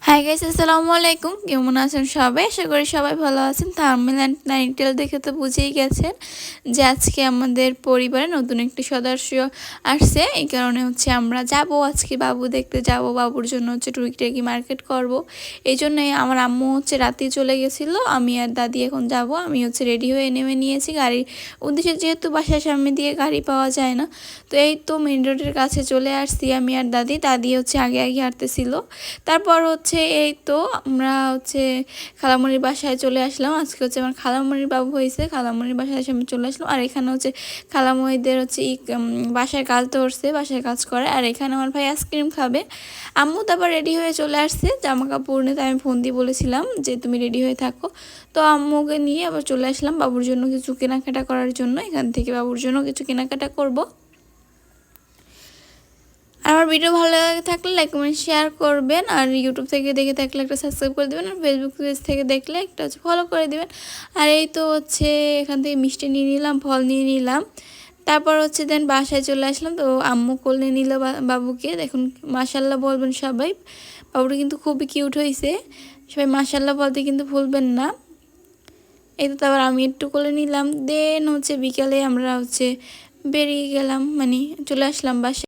Hi guys, আসসালামু আলাইকুম। কেমন আছেন সবাই? আশা করি সবাই ভালো আছেন। থাম্বনেল এন্ড টাইটেল দেখে তো বুঝেই গেছেন যে আজকে আমাদের পরিবারে নতুন একটি সদস্য আসছে। এই কারণে আমরা যাব আজকে বাবু দেখতে যাব। বাবুর জন্য টুকিটাকি মার্কেট করব। এই জন্যই আমার আম্মু রাতেই চলে গেছিল। আমি আর দাদি এখন যাব। আমি রেডি হয়ে নেমে নিয়েছি গাড়ির উদ্দেশ্যে, যেহেতু বাসার সামনে দিয়ে গাড়ি পাওয়া যায় না। তো এই তো মেইন রোডের কাছে চলে আসছি আমি আর দাদি। দাদি আগে আগে হাঁটতেছিল। তারপর এই তো আমরা খালামণির বাসায় চলে আসলাম। আজকে আমার খালামণির বাবু হয়েছে। খালামণির বাসায় এসে আমি চলে আসলাম। আর এখানে খালামণিদের বাসায় কাজ ধরছে, বাসায় কাজ করে। আর এখানে আমার ভাই আইসক্রিম খাবে। আম্মু তারপর রেডি হয়ে চলে আসছে জামা কাপড় নিতে। আমি ফোন দিয়ে বলেছিলাম যে তুমি রেডি হয়ে থাকো। তো আম্মুকে নিয়ে আবার চলে আসলাম বাবুর জন্য কিছু কেনাকাটা করার জন্য। এখান থেকে বাবুর জন্য কিছু কেনাকাটা করব। আমার ভিডিও ভালো লাগে থাকলে লাইক কমেন্ট শেয়ার করবেন। আর ইউটিউব থেকে দেখে থাকলে একটা সাবস্ক্রাইব করে দেবেন। আর ফেসবুক পেজ থেকে দেখলে একটা ফলো করে দেবেন। আর এই তো এখান থেকে মিষ্টি নিয়ে নিলাম, ফল নিয়ে নিলাম। তারপর দেন বাসায় চলে আসলাম। তো আম্মু কোলে নিল বাবুকে। দেখুন মাশাল্লাহ বলবেন সবাই। বাবুটা কিন্তু খুবই কিউট হয়েছে। সবাই মাশাল্লাহ বলতে কিন্তু ভুলবেন না। এই তো তারপর আমি একটু কোলে নিলাম। দেন বিকালে আমরা বেরিয়ে গেলাম, মানে চলে আসলাম বাসায়।